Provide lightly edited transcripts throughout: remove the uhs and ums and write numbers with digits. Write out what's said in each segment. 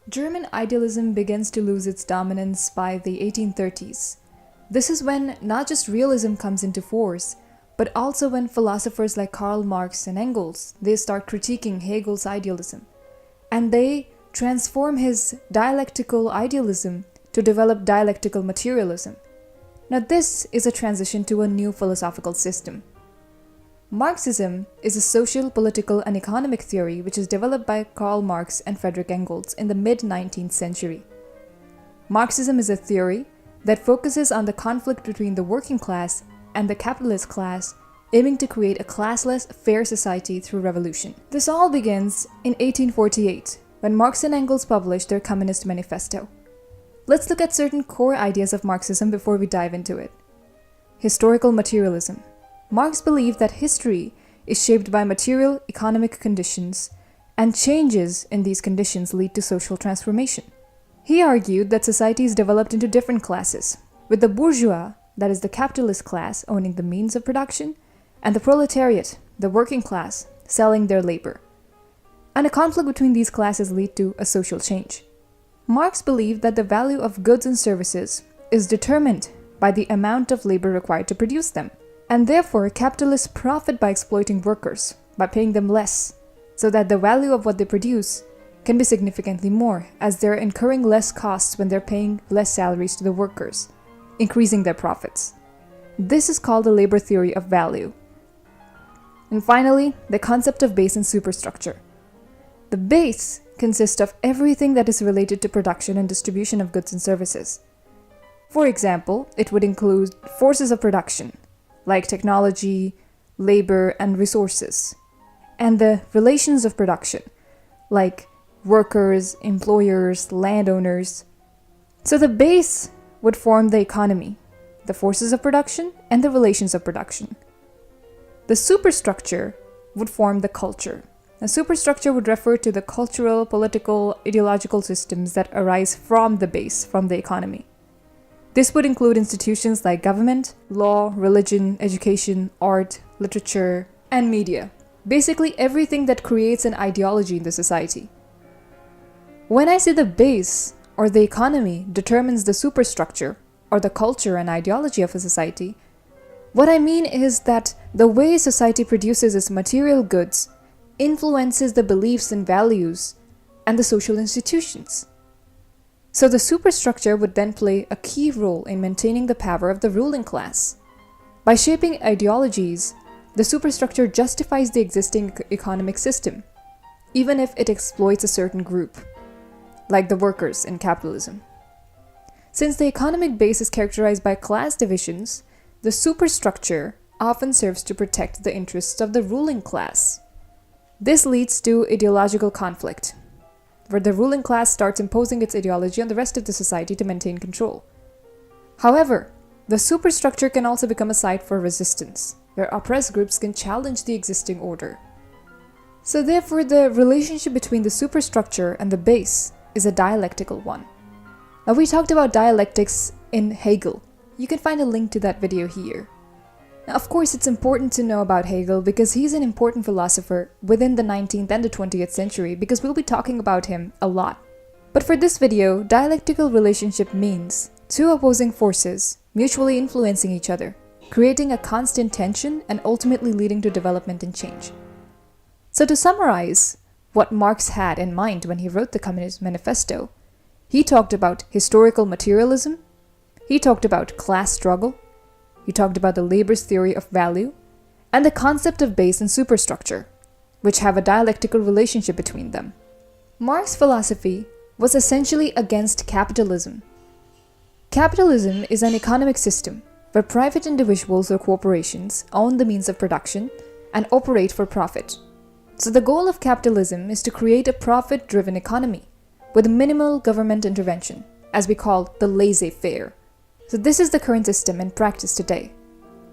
German idealism begins to lose its dominance by the 1830s. This is when not just realism comes into force, but also when philosophers like Karl Marx and Engels, they start critiquing Hegel's idealism. And they transform his dialectical idealism to develop dialectical materialism. Now this is a transition to a new philosophical system. Marxism is a social, political, and economic theory which is developed by Karl Marx and Friedrich Engels in the mid-19th century. Marxism is a theory that focuses on the conflict between the working class and the capitalist class, aiming to create a classless, fair society through revolution. This all begins in 1848, when Marx and Engels published their Communist Manifesto. Let's look at certain core ideas of Marxism before we dive into it. Historical materialism. Marx believed that history is shaped by material economic conditions, and changes in these conditions lead to social transformation. He argued that societies developed into different classes, with the bourgeois, that is the capitalist class, owning the means of production, and the proletariat, the working class, selling their labor. And a conflict between these classes lead to a social change. Marx believed that the value of goods and services is determined by the amount of labor required to produce them. And therefore, capitalists profit by exploiting workers, by paying them less, so that the value of what they produce can be significantly more, as they're incurring less costs when they're paying less salaries to the workers, increasing their profits. This is called the labor theory of value. And finally, the concept of base and superstructure. The base consists of everything that is related to production and distribution of goods and services. For example, it would include forces of production, like technology, labor, and resources, and the relations of production, like workers, employers, landowners. So the base would form the economy, the forces of production, and the relations of production. The superstructure would form the culture. The superstructure would refer to the cultural, political, ideological systems that arise from the base, from the economy. This would include institutions like government, law, religion, education, art, literature, and media. Basically everything that creates an ideology in the society. When I say the base or the economy determines the superstructure or the culture and ideology of a society, what I mean is that the way society produces its material goods influences the beliefs and values and the social institutions. So the superstructure would then play a key role in maintaining the power of the ruling class. By shaping ideologies, the superstructure justifies the existing economic system, even if it exploits a certain group, like the workers in capitalism. Since the economic base is characterized by class divisions, the superstructure often serves to protect the interests of the ruling class. This leads to ideological conflict, where the ruling class starts imposing its ideology on the rest of the society to maintain control. However, the superstructure can also become a site for resistance, where oppressed groups can challenge the existing order. So therefore, the relationship between the superstructure and the base is a dialectical one. Now we talked about dialectics in Hegel. You can find a link to that video here. Now, of course, it's important to know about Hegel because he's an important philosopher within the 19th and the 20th century because we'll be talking about him a lot. But for this video, dialectical relationship means two opposing forces mutually influencing each other, creating a constant tension and ultimately leading to development and change. So to summarize what Marx had in mind when he wrote the Communist Manifesto, he talked about historical materialism, he talked about class struggle, he talked about the labor's theory of value, and the concept of base and superstructure, which have a dialectical relationship between them. Marx's philosophy was essentially against capitalism. Capitalism is an economic system where private individuals or corporations own the means of production and operate for profit. So the goal of capitalism is to create a profit-driven economy with minimal government intervention, as we call the laissez-faire. So this is the current system in practice today.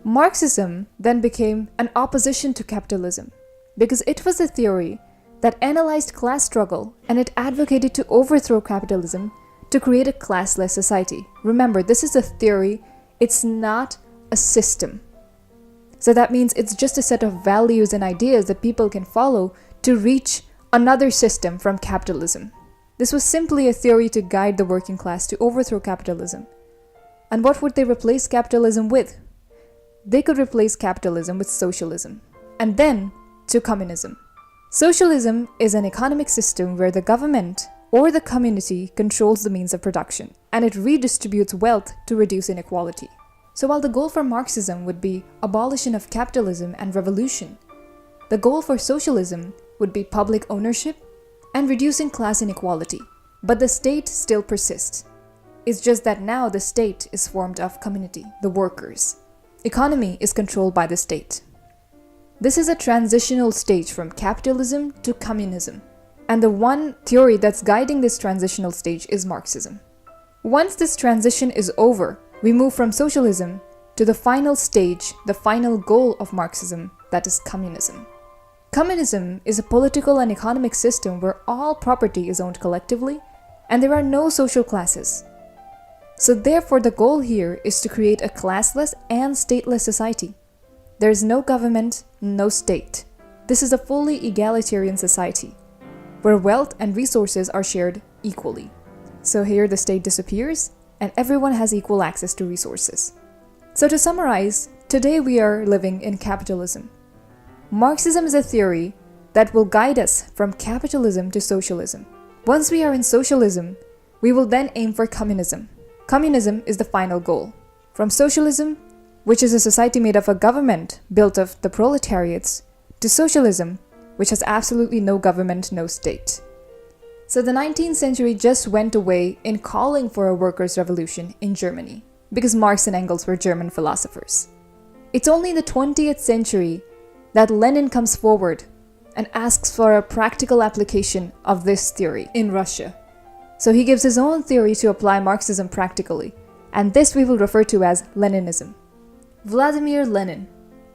Marxism then became an opposition to capitalism because it was a theory that analyzed class struggle and it advocated to overthrow capitalism to create a classless society. Remember, this is a theory, it's not a system. So that means it's just a set of values and ideas that people can follow to reach another system from capitalism. This was simply a theory to guide the working class to overthrow capitalism. And what would they replace capitalism with? They could replace capitalism with socialism, and then to communism. Socialism is an economic system where the government or the community controls the means of production, and it redistributes wealth to reduce inequality. So while the goal for Marxism would be abolition of capitalism and revolution, the goal for socialism would be public ownership and reducing class inequality. But the state still persists. It's just that now the state is formed of community, the workers. Economy is controlled by the state. This is a transitional stage from capitalism to communism. And the one theory that's guiding this transitional stage is Marxism. Once this transition is over, we move from socialism to the final stage, the final goal of Marxism, that is communism. Communism is a political and economic system where all property is owned collectively and there are no social classes. So therefore the goal here is to create a classless and stateless society. There is no government, no state. This is a fully egalitarian society where wealth and resources are shared equally. So here the state disappears and everyone has equal access to resources. So to summarize, today we are living in capitalism. Marxism is a theory that will guide us from capitalism to socialism. Once we are in socialism, we will then aim for communism. Communism is the final goal. From socialism, which is a society made of a government built of the proletariats, to socialism, which has absolutely no government, no state. So the 19th century just went away in calling for a workers' revolution in Germany, because Marx and Engels were German philosophers. It's only in the 20th century that Lenin comes forward and asks for a practical application of this theory in Russia. So he gives his own theory to apply Marxism practically, and this we will refer to as Leninism. Vladimir Lenin,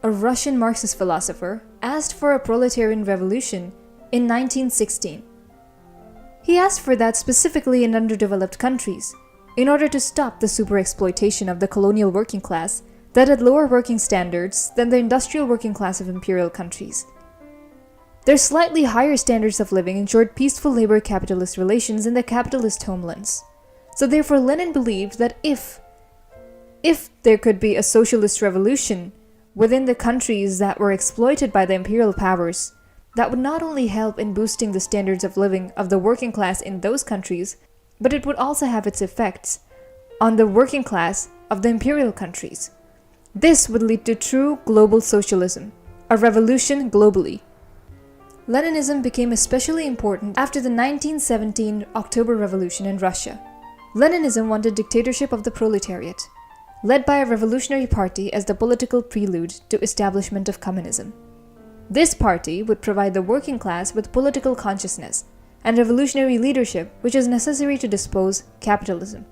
a Russian Marxist philosopher, asked for a proletarian revolution in 1916. He asked for that specifically in underdeveloped countries, in order to stop the superexploitation of the colonial working class that had lower working standards than the industrial working class of imperial countries. Their slightly higher standards of living ensured peaceful labor-capitalist relations in the capitalist homelands. So therefore Lenin believed that if there could be a socialist revolution within the countries that were exploited by the imperial powers, that would not only help in boosting the standards of living of the working class in those countries, but it would also have its effects on the working class of the imperial countries. This would lead to true global socialism, a revolution globally. Leninism became especially important after the 1917 October Revolution in Russia. Leninism wanted dictatorship of the proletariat, led by a revolutionary party as the political prelude to establishment of communism. This party would provide the working class with political consciousness and revolutionary leadership which is necessary to dispose capitalism.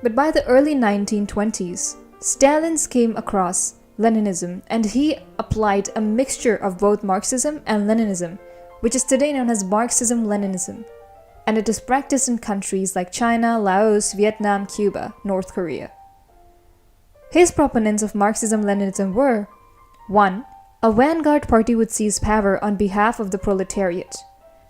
But by the early 1920s, Stalin came across Leninism and he applied a mixture of both Marxism and Leninism, which is today known as Marxism-Leninism, and it is practiced in countries like China, Laos, Vietnam, Cuba, North Korea. His proponents of Marxism-Leninism were 1. A vanguard party would seize power on behalf of the proletariat.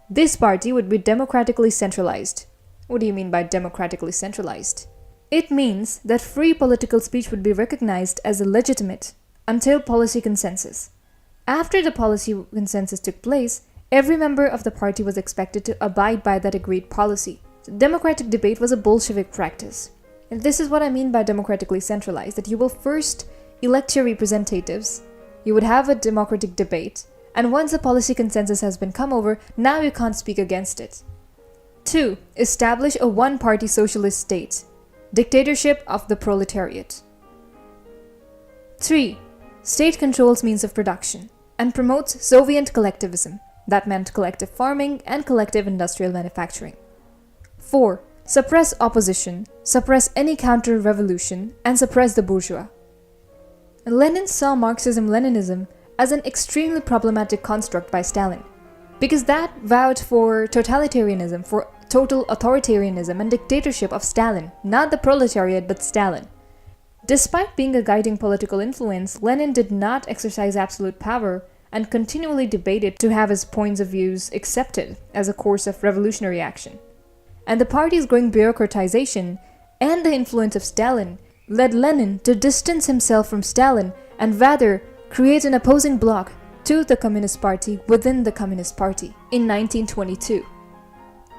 This party would be democratically centralized. What do you mean by democratically centralized? It means that free political speech would be recognized as legitimate until policy consensus. After the policy consensus took place, every member of the party was expected to abide by that agreed policy. So democratic debate was a Bolshevik practice. And this is what I mean by democratically centralized, that you will first elect your representatives, you would have a democratic debate, and once the policy consensus has been come over, now you can't speak against it. 2. Establish a one-party socialist state. Dictatorship of the proletariat. 3. State controls means of production and promotes Soviet collectivism. That meant collective farming and collective industrial manufacturing. 4. Suppress opposition, suppress any counter-revolution, and suppress the bourgeois. Lenin saw Marxism-Leninism as an extremely problematic construct by Stalin, because that vowed for totalitarianism, for total authoritarianism and dictatorship of Stalin, not the proletariat but Stalin. Despite being a guiding political influence, Lenin did not exercise absolute power and continually debated to have his points of views accepted as a course of revolutionary action. And the party's growing bureaucratization and the influence of Stalin led Lenin to distance himself from Stalin and rather create an opposing bloc to the Communist Party within the Communist Party in 1922.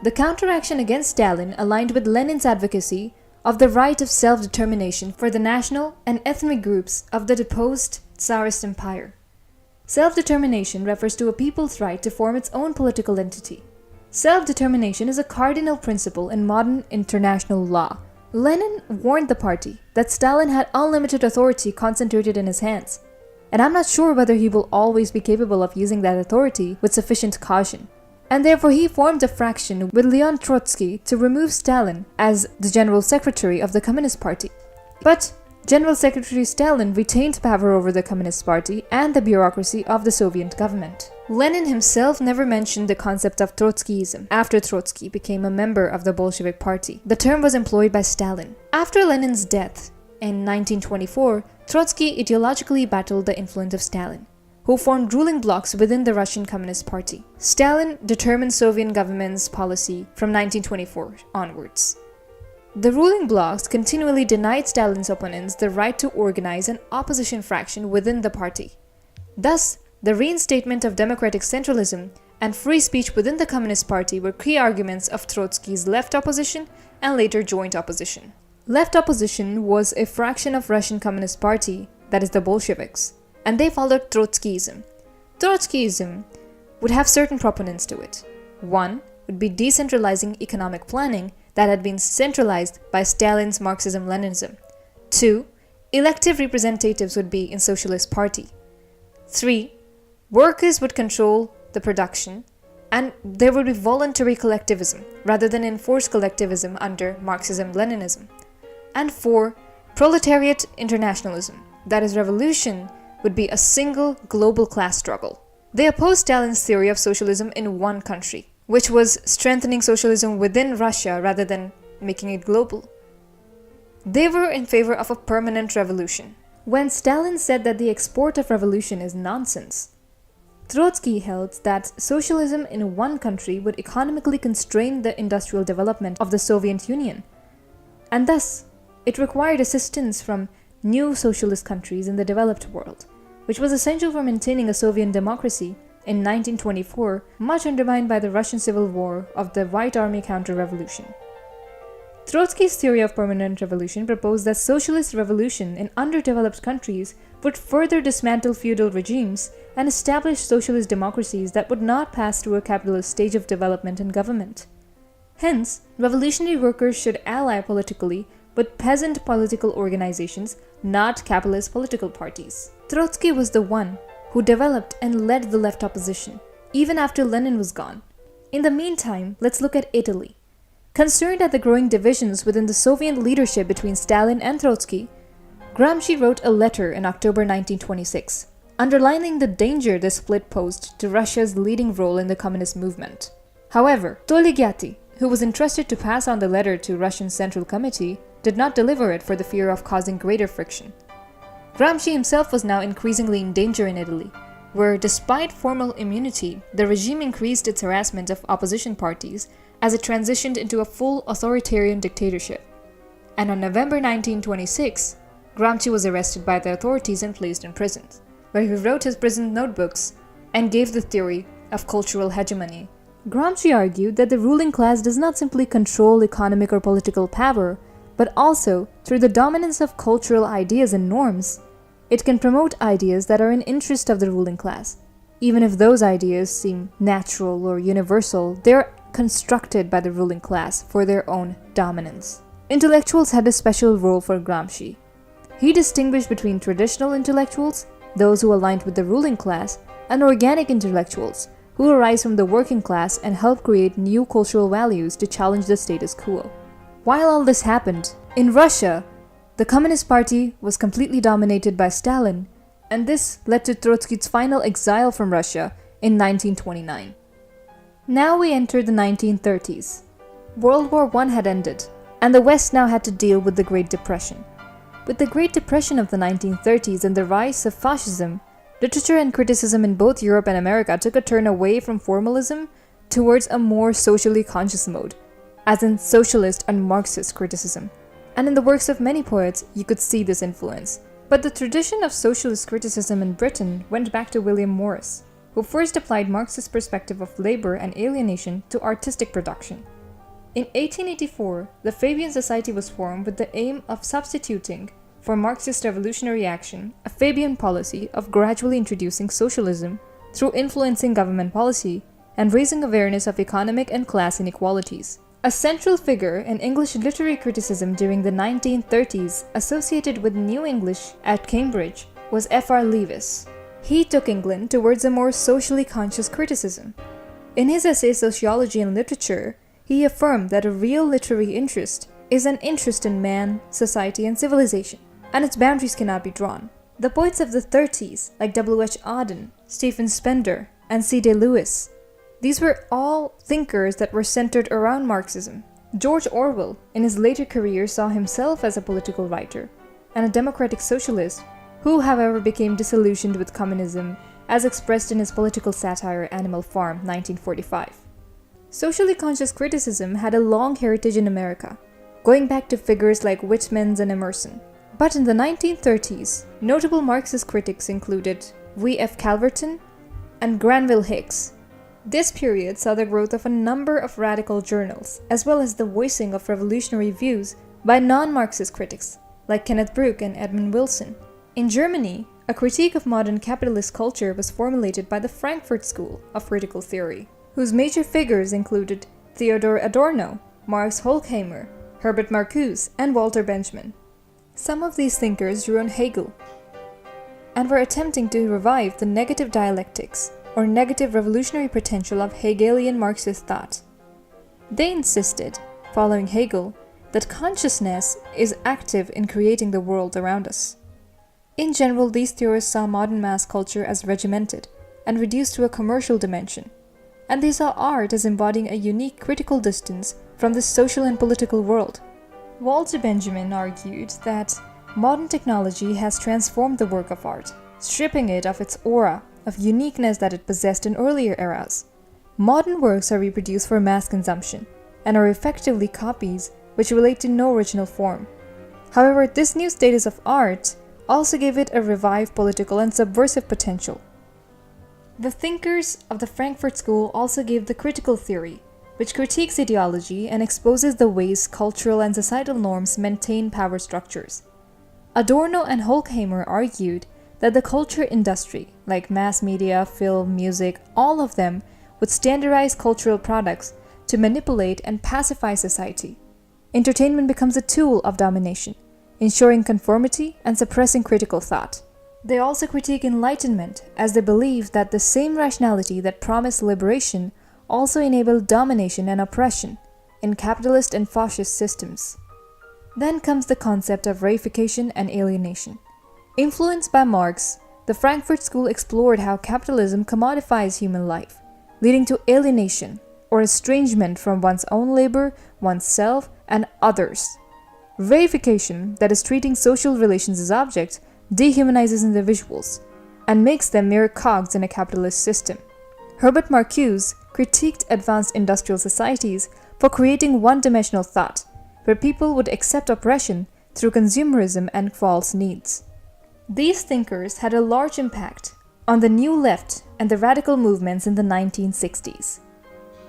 The counteraction against Stalin aligned with Lenin's advocacy of the right of self-determination for the national and ethnic groups of the deposed Tsarist Empire. Self-determination refers to a people's right to form its own political entity. Self-determination is a cardinal principle in modern international law. Lenin warned the party that Stalin had unlimited authority concentrated in his hands, and I'm not sure whether he will always be capable of using that authority with sufficient caution. And therefore he formed a fraction with Leon Trotsky to remove Stalin as the General Secretary of the Communist Party. But General Secretary Stalin retained power over the Communist Party and the bureaucracy of the Soviet government. Lenin himself never mentioned the concept of Trotskyism after Trotsky became a member of the Bolshevik Party. The term was employed by Stalin. After Lenin's death in 1924, Trotsky ideologically battled the influence of Stalin, who formed ruling blocs within the Russian Communist Party. Stalin determined Soviet government's policy from 1924 onwards. The ruling blocs continually denied Stalin's opponents the right to organize an opposition fraction within the party. Thus, the reinstatement of democratic centralism and free speech within the Communist Party were key arguments of Trotsky's left opposition and later joint opposition. Left opposition was a fraction of Russian Communist Party, that is the Bolsheviks, and they followed Trotskyism. Trotskyism would have certain proponents to it. One would be decentralizing economic planning that had been centralized by Stalin's Marxism-Leninism. 2. Elective representatives would be in Socialist Party. 3. Workers would control the production, and there would be voluntary collectivism rather than enforced collectivism under Marxism-Leninism. And 4. Proletariat internationalism, that is, revolution would be a single global class struggle. They opposed Stalin's theory of socialism in one country, which was strengthening socialism within Russia rather than making it global. They were in favor of a permanent revolution. When Stalin said that the export of revolution is nonsense, Trotsky held that socialism in one country would economically constrain the industrial development of the Soviet Union, and thus it required assistance from new socialist countries in the developed world, which was essential for maintaining a Soviet democracy in 1924, much undermined by the Russian Civil War of the White Army counter-revolution. Trotsky's theory of permanent revolution proposed that socialist revolution in underdeveloped countries would further dismantle feudal regimes and establish socialist democracies that would not pass through a capitalist stage of development and government. Hence, revolutionary workers should ally politically with peasant political organizations, not capitalist political parties. Trotsky was the one who developed and led the left opposition, even after Lenin was gone. In the meantime, let's look at Italy. Concerned at the growing divisions within the Soviet leadership between Stalin and Trotsky, Gramsci wrote a letter in October 1926, underlining the danger this split posed to Russia's leading role in the communist movement. However, Togliatti, who was entrusted to pass on the letter to Russian Central Committee, did not deliver it for the fear of causing greater friction. Gramsci himself was now increasingly in danger in Italy, where despite formal immunity, the regime increased its harassment of opposition parties as it transitioned into a full authoritarian dictatorship. And on November 1926, Gramsci was arrested by the authorities and placed in prison, where he wrote his prison notebooks and gave the theory of cultural hegemony. Gramsci argued that the ruling class does not simply control economic or political power, but also, through the dominance of cultural ideas and norms, it can promote ideas that are in interest of the ruling class. Even if those ideas seem natural or universal, they are constructed by the ruling class for their own dominance. Intellectuals had a special role for Gramsci. He distinguished between traditional intellectuals, those who aligned with the ruling class, and organic intellectuals, who arise from the working class and help create new cultural values to challenge the status quo. While all this happened, in Russia, the Communist Party was completely dominated by Stalin, and this led to Trotsky's final exile from Russia in 1929. Now we enter the 1930s. World War I had ended, and the West now had to deal with the Great Depression. With the Great Depression of the 1930s and the rise of fascism, Literature and criticism in both Europe and America took a turn away from formalism towards a more socially conscious mode, as in socialist and Marxist criticism. And in the works of many poets, you could see this influence. But the tradition of socialist criticism in Britain went back to William Morris, who first applied Marxist perspective of labor and alienation to artistic production. In 1884, the Fabian Society was formed with the aim of substituting for Marxist revolutionary action a Fabian policy of gradually introducing socialism through influencing government policy and raising awareness of economic and class inequalities. A central figure in English literary criticism during the 1930s associated with New English at Cambridge was F.R. Leavis. He took England towards a more socially conscious criticism. In his essay Sociology and Literature, he affirmed that a real literary interest is an interest in man, society, and civilization, and its boundaries cannot be drawn. The poets of the 30s, like W.H. Auden, Stephen Spender, and C.D. Lewis, these were all thinkers that were centered around Marxism. George Orwell, in his later career, saw himself as a political writer and a democratic socialist who, however, became disillusioned with communism, as expressed in his political satire Animal Farm, 1945. Socially conscious criticism had a long heritage in America, going back to figures like Whitman and Emerson. But in the 1930s, notable Marxist critics included V.F. Calverton and Granville Hicks. This period saw the growth of a number of radical journals, as well as the voicing of revolutionary views by non-Marxist critics, like Kenneth Brooke and Edmund Wilson. In Germany, a critique of modern capitalist culture was formulated by the Frankfurt School of Critical Theory, whose major figures included Theodor Adorno, Max Horkheimer, Herbert Marcuse, and Walter Benjamin. Some of these thinkers drew on Hegel and were attempting to revive the negative dialectics or negative revolutionary potential of Hegelian Marxist thought. They insisted, following Hegel, that consciousness is active in creating the world around us. In general, these theorists saw modern mass culture as regimented and reduced to a commercial dimension, and they saw art as embodying a unique critical distance from the social and political world. Walter Benjamin argued that modern technology has transformed the work of art, stripping it of its aura of uniqueness that it possessed in earlier eras. Modern works are reproduced for mass consumption and are effectively copies which relate to no original form. However, this new status of art also gave it a revived political and subversive potential. The thinkers of the Frankfurt School also gave the critical theory, which critiques ideology and exposes the ways cultural and societal norms maintain power structures. Adorno and Horkheimer argued that the culture industry, like mass media, film, music, all of them would standardize cultural products to manipulate and pacify society. Entertainment becomes a tool of domination, ensuring conformity and suppressing critical thought. They also critique enlightenment, as they believe that the same rationality that promised liberation also enabled domination and oppression in capitalist and fascist systems. Then comes the concept of reification and alienation. Influenced by Marx, the Frankfurt School explored how capitalism commodifies human life, leading to alienation or estrangement from one's own labor, oneself, and others. Reification, that is treating social relations as objects, dehumanizes individuals and makes them mere cogs in a capitalist system. Herbert Marcuse critiqued advanced industrial societies for creating one-dimensional thought, where people would accept oppression through consumerism and false needs. These thinkers had a large impact on the New Left and the radical movements in the 1960s.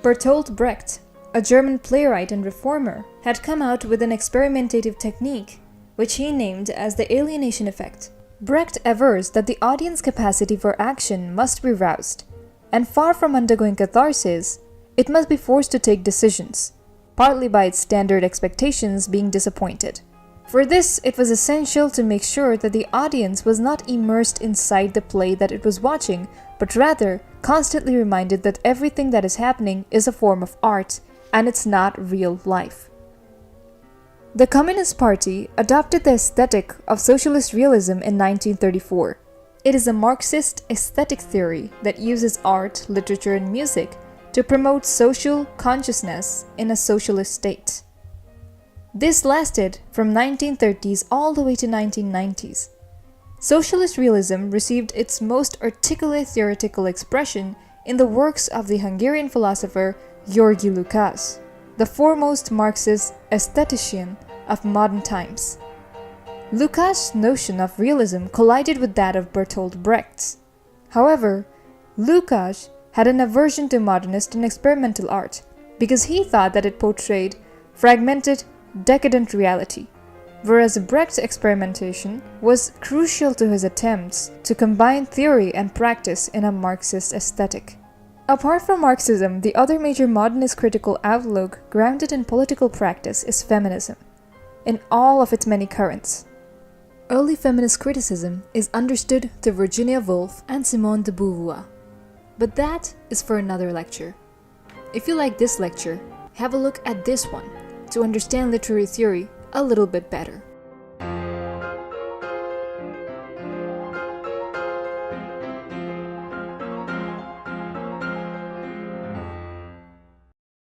Bertolt Brecht, a German playwright and reformer, had come out with an experimentative technique, which he named as the alienation effect. Brecht avers that the audience capacity for action must be roused, and far from undergoing catharsis, it must be forced to take decisions, partly by its standard expectations being disappointed. For this, it was essential to make sure that the audience was not immersed inside the play that it was watching, but rather constantly reminded that everything that is happening is a form of art, and it's not real life. The Communist Party adopted the aesthetic of socialist realism in 1934. It is a Marxist aesthetic theory that uses art, literature, and music to promote social consciousness in a socialist state. This lasted from 1930s all the way to 1990s. Socialist realism received its most articulate theoretical expression in the works of the Hungarian philosopher György Lukács, the foremost Marxist aesthetician of modern times. Lukács' notion of realism collided with that of Bertolt Brecht's. However, Lukács had an aversion to modernist and experimental art because he thought that it portrayed fragmented, decadent reality, whereas Brecht's experimentation was crucial to his attempts to combine theory and practice in a Marxist aesthetic. Apart from Marxism, the other major modernist critical outlook grounded in political practice is feminism, in all of its many currents. Early feminist criticism is understood through Virginia Woolf and Simone de Beauvoir, but that is for another lecture. If you like this lecture, have a look at this one to understand literary theory a little bit better.